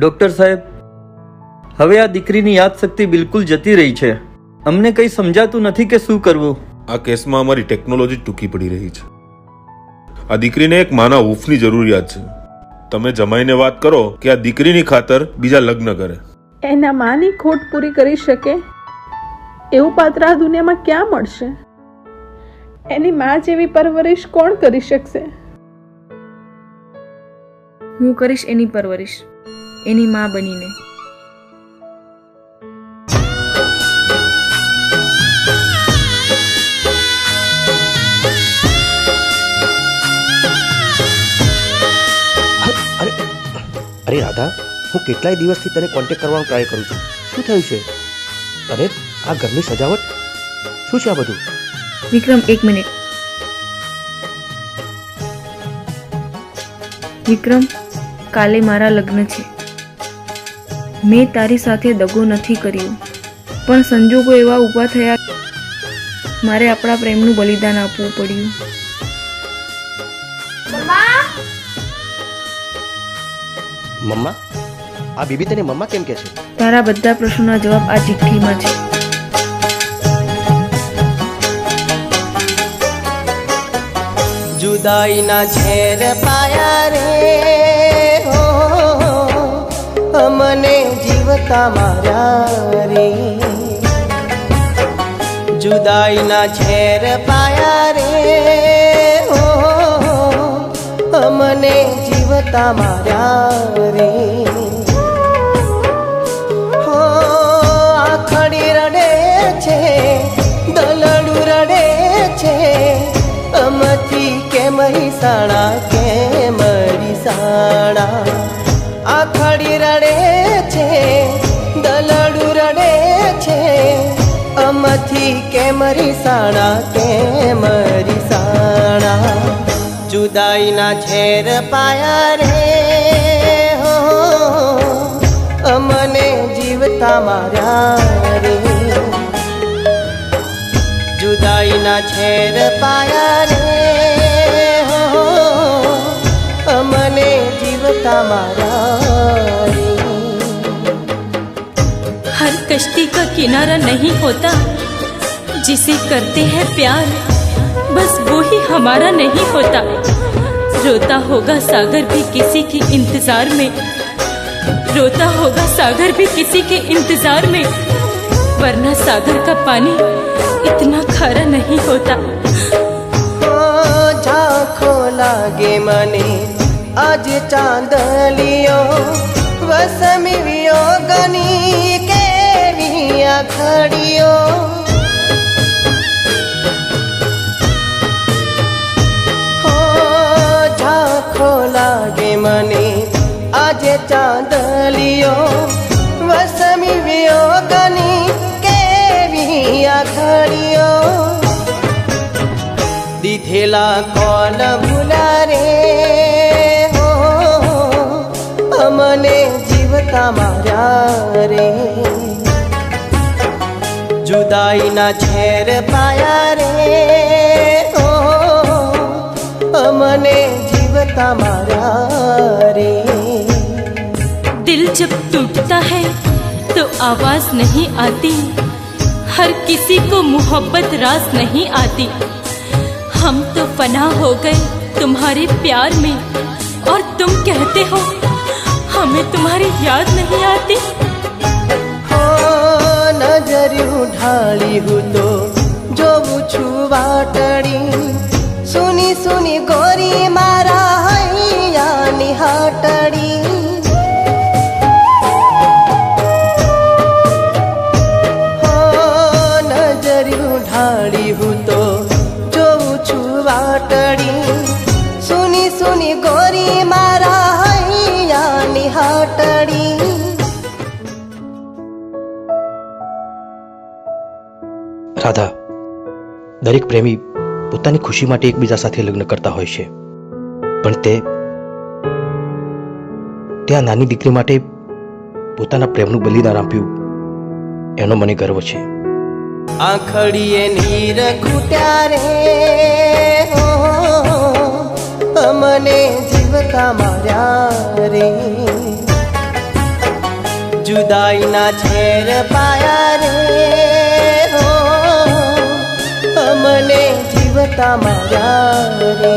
Doctor સાહેબ, હવે આ દીકરીની યાદશક્તિ બિલકુલ જતી રહી છે. અમને કંઈ સમજાતું નથી કે શું કરવું. આ કેસમાં અમારી ટેકનોલોજી ટૂંકી પડી રહી છે. આ દીકરીને એક માના હૂંફની જરૂરિયાત છે. તમે જમાઈને વાત કરો કે આ દીકરીની ખાતર બીજા લગ્ન કરે. એના માની ખોટ પૂરી કરી શકે એવું પાત્ર આ દુનિયામાં ક્યાં મળશે? એની માં જેવી પરવરિશ કોણ કરી શકશે? હું કરીશ એની પરવરિશ, એની માં બનીને. અરે રાધા, હું કેટલાય દિવસથી તને કોન્ટેક્ટ કરવાનો ટ્રાય કરું છું. શું થયું છે? અરે આ ઘરની સજાવટ શું છે આ બધું? વિક્રમ, 1 મિનિટ. વિક્રમ, કાલે મારા લગ્ન છે. મેં તારી સાથે દગો નથી કર્યો, પણ સંજોગો એવા ઊભા થયા, મારે આપણા પ્રેમનું બલિદાન આપવું પડ્યું. મમ્મા, આ બેબી તને મમ્મા કેમ કહે છે? તારા બધા પ્રશ્નોના જવાબ આ ચિઠ્ઠીમાં છે. जुदाई ना झेर पाया रे हो, हमने जीवता मारा रे. जुदाई ना झेर पाया रे हो, हमने जीवता मारा रे. हो आखड़ी रडे छे, दलडू रडे छे, अमथी के मरीसाणा के मरीसाणा. आखड़ी रडे छे, दलडू रडे छे, अमथी के मरीसाणा के मरीसाणा. जुदाई ना झेर पाया रे हो, अमने जीवता मारा रे. जुदाई ना झेर पाया रे हो, अमने जीवता मारा रे. हर कश्ती का किनारा नहीं होता, जिसे करते हैं प्यार बस वो ही हमारा नहीं होता. रोता होगा सागर भी किसी के इंतजार में, रोता होगा सागर भी किसी के इंतजार में, वरना सागर का पानी इतना खारा नहीं होता. झांखो लागे मने आज चांदलियो, वसमी वियोगनी केवी आखड़ियो. झांखो लागे मने आज चांदलियो, वसमी वियोगनी केवी आखड़ियो. દીધેલા કોલ ભૂલા રે હો, અમને જીવતા માર્યા રે. જુદાઈ ના ઝેર પાયા રે હો, અમને જીવતા માર્યા રે. दिल जब टूटता है तो आवाज नहीं आती, हर किसी को मोहब्बत रास नहीं आती. हम तो फना हो गए तुम्हारे प्यार में, और तुम कहते हो हमें तुम्हारी याद नहीं आती. हो नजरिયું ઢાળી હું તો જોઉં છું વાટડી, સુની સુની ગોરી મારા હૈયાની હાટડી. હો નજરિયું ઢાળી હું તો જોઉં છું વાટડી, સુની સુની ગોરી મારા હૈયાની હાટડી. રાધા, દરેક પ્રેમી પોતાની ખુશી માટે એકબીજા સાથે લગ્ન કરતા હોય છે, પણ તે આ નાની દીકરી માટે પોતાના પ્રેમનું બલિદાન આપ્યું, એનો મને ગર્વ છે. આખડીએ નીર ખૂટ્યા રે હો, અમને જીવતા માર્યા રે. જુદાઈના છેર પાયા રે હો અમને જીવતા માર્યા રે